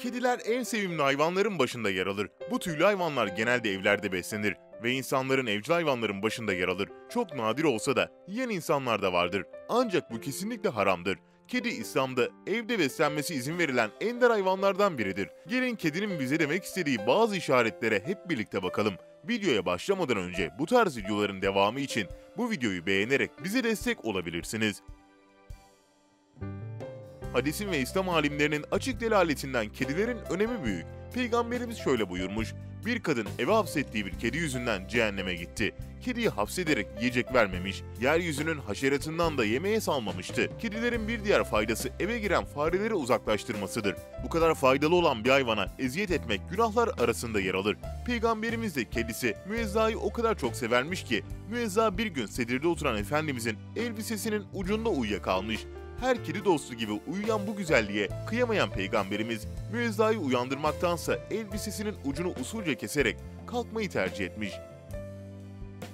Kediler en sevimli hayvanların başında yer alır. Bu tüylü hayvanlar genelde evlerde beslenir ve insanların evcil hayvanların başında yer alır. Çok nadir olsa da yiyen insanlar da vardır. Ancak bu kesinlikle haramdır. Kedi İslam'da evde beslenmesi izin verilen ender hayvanlardan biridir. Gelin kedinin bize demek istediği bazı işaretlere hep birlikte bakalım. Videoya başlamadan önce bu tarz videoların devamı için bu videoyu beğenerek bize destek olabilirsiniz. Hadisin ve İslam alimlerinin açık delaletinden kedilerin önemi büyük. Peygamberimiz şöyle buyurmuş: bir kadın eve hapsettiği bir kedi yüzünden cehenneme gitti. Kediyi hapsederek yiyecek vermemiş, yeryüzünün haşeratından da yemeğe salmamıştı. Kedilerin bir diğer faydası eve giren fareleri uzaklaştırmasıdır. Bu kadar faydalı olan bir hayvana eziyet etmek günahlar arasında yer alır. Peygamberimiz de kedisi Müezza'yı o kadar çok severmiş ki Müezza bir gün sedirde oturan Efendimizin elbisesinin ucunda uyuyakalmış. Her kedi dostu gibi uyuyan bu güzelliğe kıyamayan Peygamberimiz Müezza'yı uyandırmaktansa elbisesinin ucunu usulca keserek kalkmayı tercih etmiş.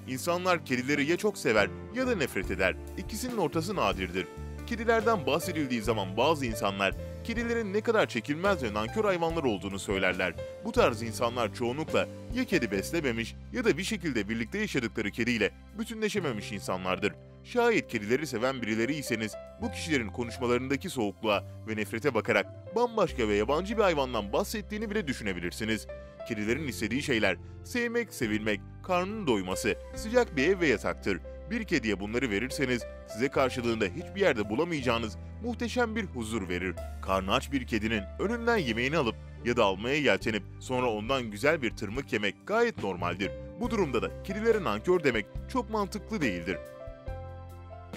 İnsanlar kedileri ya çok sever ya da nefret eder. İkisinin ortası nadirdir. Kedilerden bahsedildiği zaman bazı insanlar kedilerin ne kadar çekilmez ve nankör hayvanlar olduğunu söylerler. Bu tarz insanlar çoğunlukla ya kedi beslememiş ya da bir şekilde birlikte yaşadıkları kediyle bütünleşememiş insanlardır. Şayet kedileri seven birileriyseniz bu kişilerin konuşmalarındaki soğukluğa ve nefrete bakarak bambaşka ve yabancı bir hayvandan bahsettiğini bile düşünebilirsiniz. Kedilerin istediği şeyler sevmek, sevilmek, karnının doyması, sıcak bir ev ve yataktır. Bir kediye bunları verirseniz size karşılığında hiçbir yerde bulamayacağınız muhteşem bir huzur verir. Karnı aç bir kedinin önünden yemeğini alıp ya da almaya yeltenip sonra ondan güzel bir tırmık yemek gayet normaldir. Bu durumda da kedilere nankör demek çok mantıklı değildir.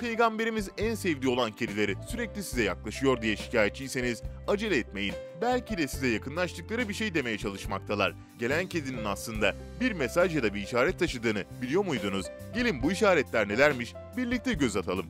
Peygamberimiz en sevdiği olan kedileri sürekli size yaklaşıyor diye şikayetçiyseniz acele etmeyin. Belki de size yakınlaştıkları bir şey demeye çalışmaktalar. Gelen kedinin aslında bir mesaj ya da bir işaret taşıdığını biliyor muydunuz? Gelin bu işaretler nelermiş birlikte göz atalım.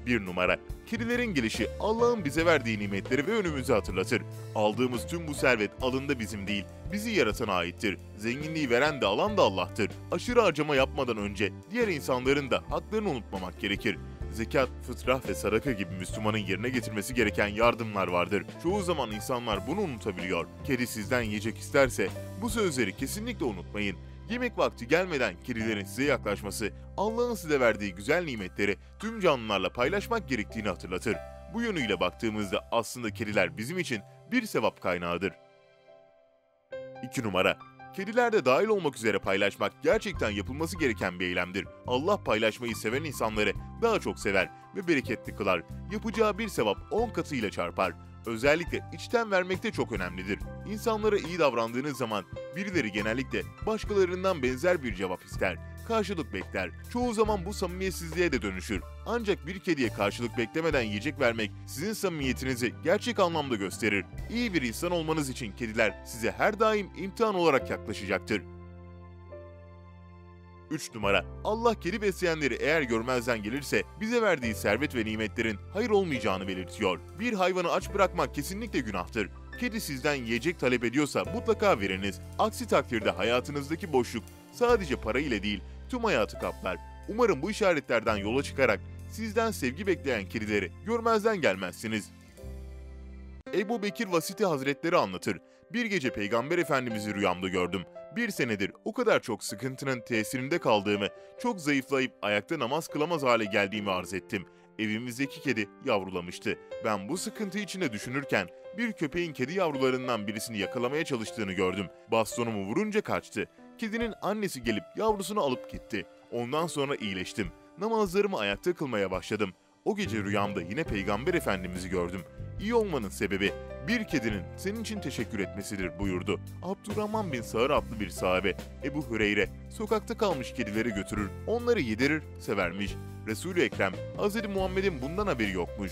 1 numara. Kedilerin gelişi Allah'ın bize verdiği nimetleri ve önümüzü hatırlatır. Aldığımız tüm bu servet alında bizim değil, bizi yaratana aittir. Zenginliği veren de alan da Allah'tır. Aşırı harcama yapmadan önce diğer insanların da haklarını unutmamak gerekir. Zekat, fıtrah ve sadaka gibi Müslümanın yerine getirmesi gereken yardımlar vardır. Çoğu zaman insanlar bunu unutabiliyor. Kedi sizden yiyecek isterse bu sözleri kesinlikle unutmayın. Yemek vakti gelmeden kedilerin size yaklaşması, Allah'ın size verdiği güzel nimetleri tüm canlılarla paylaşmak gerektiğini hatırlatır. Bu yönüyle baktığımızda aslında kediler bizim için bir sevap kaynağıdır. 2 numara. Kedilerde dahil olmak üzere paylaşmak gerçekten yapılması gereken bir eylemdir. Allah paylaşmayı seven insanları daha çok sever ve bereketli kılar. Yapacağı bir sevap 10 katıyla çarpar. Özellikle içten vermekte çok önemlidir. İnsanlara iyi davrandığınız zaman birileri genellikle başkalarından benzer bir cevap ister, karşılık bekler. Çoğu zaman bu samimiyetsizliğe de dönüşür. Ancak bir kediye karşılık beklemeden yiyecek vermek sizin samimiyetinizi gerçek anlamda gösterir. İyi bir insan olmanız için kediler size her daim imtihan olarak yaklaşacaktır. 3 numara. Allah kedi besleyenleri eğer görmezden gelirse bize verdiği servet ve nimetlerin hayır olmayacağını belirtiyor. Bir hayvanı aç bırakmak kesinlikle günahtır. Kedi sizden yiyecek talep ediyorsa mutlaka veriniz. Aksi takdirde hayatınızdaki boşluk sadece para ile değil tüm hayatı kaplar. Umarım bu işaretlerden yola çıkarak sizden sevgi bekleyen kedileri görmezden gelmezsiniz. Ebu Bekir Vasiti Hazretleri anlatır. Bir gece Peygamber Efendimiz'i rüyamda gördüm. 1 senedir o kadar çok sıkıntının tesirinde kaldığımı, çok zayıflayıp ayakta namaz kılamaz hale geldiğimi arz ettim. Evimizdeki kedi yavrulamıştı. Ben bu sıkıntı içinde düşünürken bir köpeğin kedi yavrularından birisini yakalamaya çalıştığını gördüm. Bastonumu vurunca kaçtı. Kedinin annesi gelip yavrusunu alıp gitti. Ondan sonra iyileştim. Namazlarımı ayakta kılmaya başladım. O gece rüyamda yine Peygamber Efendimiz'i gördüm. İyi olmanın sebebi bir kedinin senin için teşekkür etmesidir buyurdu. Abdurrahman bin Sağır adlı bir sahabe Ebu Hüreyre sokakta kalmış kedileri götürür, onları yedirir, severmiş. Resul-i Ekrem Hz. Muhammed'in bundan haberi yokmuş.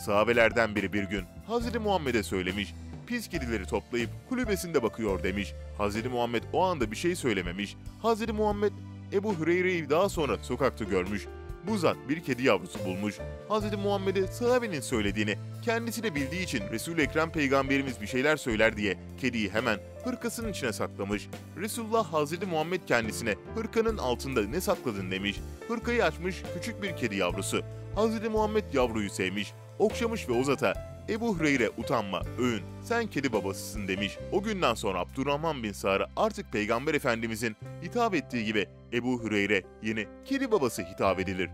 Sahabelerden biri bir gün Hz. Muhammed'e söylemiş, pis kedileri toplayıp kulübesinde bakıyor demiş. Hz. Muhammed o anda bir şey söylememiş. Hz. Muhammed Ebu Hüreyre'yi daha sonra sokakta görmüş. Bu zat bir kedi yavrusu bulmuş. Hz. Muhammed'e sahabenin söylediğini kendisi de bildiği için Resul-i Ekrem Peygamberimiz bir şeyler söyler diye kediyi hemen hırkasının içine saklamış. Resulullah Hz. Muhammed kendisine hırkanın altında ne sakladın demiş. Hırkayı açmış küçük bir kedi yavrusu. Hz. Muhammed yavruyu sevmiş. okşamış ve o zata Ebu Hureyre utanma, övün, sen kedi babasısın demiş. O günden sonra Abdurrahman bin Sa'ra artık Peygamber Efendimizin hitap ettiği gibi Ebu Hureyre yeni kedi babası hitap edilir.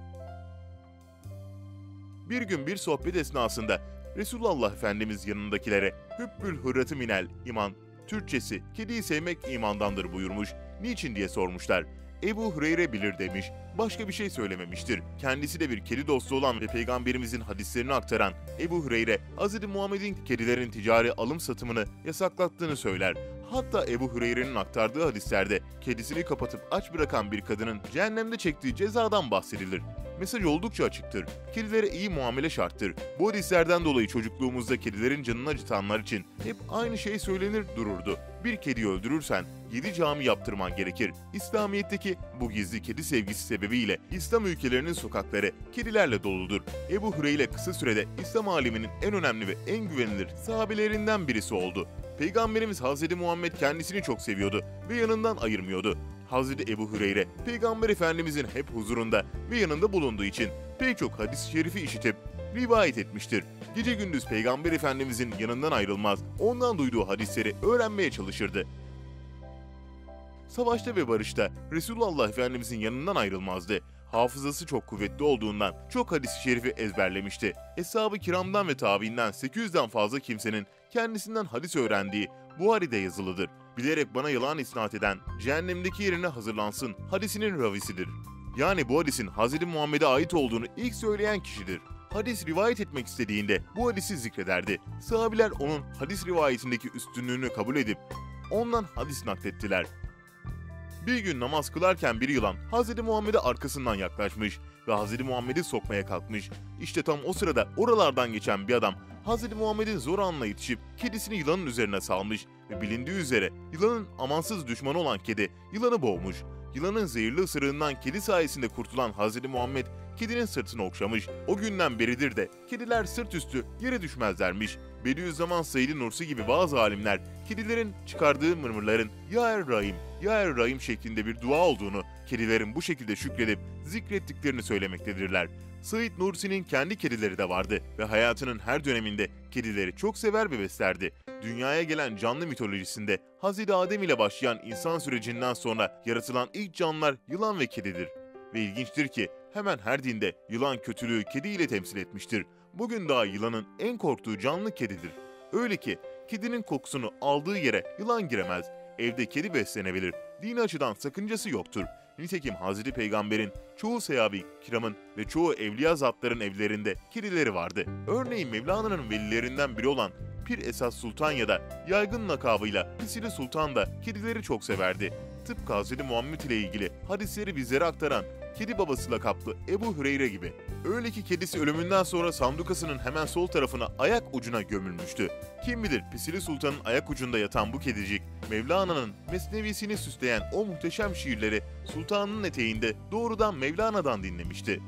Bir gün bir sohbet esnasında Resulullah Efendimiz yanındakilere Hübbül hırratı minel iman, Türkçesi kediyi sevmek imandandır buyurmuş, niçin diye sormuşlar. Ebu Hureyre bilir demiş, başka bir şey söylememiştir. Kendisi de bir kedi dostu olan ve Peygamberimizin hadislerini aktaran Ebu Hureyre, Hz. Muhammed'in kedilerin ticari alım satımını yasaklattığını söyler. Hatta Ebu Hureyre'nin aktardığı hadislerde kedisini kapatıp aç bırakan bir kadının cehennemde çektiği cezadan bahsedilir. Mesaj oldukça açıktır. Kedilere iyi muamele şarttır. Bu hadislerden dolayı çocukluğumuzda kedilerin canını acıtanlar için hep aynı şey söylenir dururdu. Bir kediyi öldürürsen 7 cami yaptırman gerekir. İslamiyet'teki bu gizli kedi sevgisi sebebiyle İslam ülkelerinin sokakları kedilerle doludur. Ebu Hureyre kısa sürede İslam aleminin en önemli ve en güvenilir sahabelerinden birisi oldu. Peygamberimiz Hz. Muhammed kendisini çok seviyordu ve yanından ayırmıyordu. Hz. Ebu Hureyre, Peygamber Efendimizin hep huzurunda ve yanında bulunduğu için pek çok hadis-i şerifi işitip rivayet etmiştir. Gece gündüz Peygamber Efendimizin yanından ayrılmaz, ondan duyduğu hadisleri öğrenmeye çalışırdı. Savaşta ve barışta Resulullah Efendimizin yanından ayrılmazdı. Hafızası çok kuvvetli olduğundan çok hadis-i şerifi ezberlemişti. Eshab-ı kiramdan ve tabiinden 800'den fazla kimsenin kendisinden hadis öğrendiği Buhari'de yazılıdır. Bilerek bana yalan isnat eden, cehennemdeki yerine hazırlansın hadisinin ravisidir. Yani bu hadisin Hz. Muhammed'e ait olduğunu ilk söyleyen kişidir. Hadis rivayet etmek istediğinde bu hadisi zikrederdi. Sahabiler onun hadis rivayetindeki üstünlüğünü kabul edip ondan hadis naklettiler. Bir gün namaz kılarken bir yılan Hz. Muhammed'e arkasından yaklaşmış ve Hz. Muhammed'i sokmaya kalkmış. İşte tam o sırada oralardan geçen bir adam Hz. Muhammed'in zor anına yetişip kedisini yılanın üzerine salmış ve bilindiği üzere yılanın amansız düşmanı olan kedi yılanı boğmuş. Yılanın zehirli ısırığından kedi sayesinde kurtulan Hz. Muhammed kedinin sırtını okşamış. O günden beridir de kediler sırt üstü yere düşmezlermiş. Bediüzzaman Said Nursi gibi bazı alimler kedilerin çıkardığı mırmırların "Ya Er-Rahim, Ya Er-Rahim" şeklinde bir dua olduğunu, kedilerin bu şekilde şükredip zikrettiklerini söylemektedirler. Said Nursi'nin kendi kedileri de vardı ve hayatının her döneminde kedileri çok sever ve beslerdi. Dünyaya gelen canlı mitolojisinde Hz. Adem ile başlayan insan sürecinden sonra yaratılan ilk canlılar yılan ve kedidir. Ve ilginçtir ki hemen her dinde yılan kötülüğü kediyle temsil etmiştir. Bugün daha yılanın en korktuğu canlı kedidir. Öyle ki kedinin kokusunu aldığı yere yılan giremez. Evde kedi beslenebilir. Dini açıdan sakıncası yoktur. Nitekim Hazreti Peygamber'in çoğu sahabe-i kiramın ve çoğu evliya zatların evlerinde kedileri vardı. Örneğin Mevlana'nın velilerinden biri olan Pir Esas Sultan ya da yaygın lakabıyla Pisili Sultan da kedileri çok severdi. Tıpkı Hz. Muhammed ile ilgili hadisleri bizlere aktaran kedi babası lakaplı Ebu Hureyre gibi. Öyle ki kedisi ölümünden sonra sandukasının hemen sol tarafına ayak ucuna gömülmüştü. Kim bilir Pisili Sultan'ın ayak ucunda yatan bu kedicik, Mevlana'nın mesnevisini süsleyen o muhteşem şiirleri sultanın eteğinde doğrudan Mevlana'dan dinlemişti.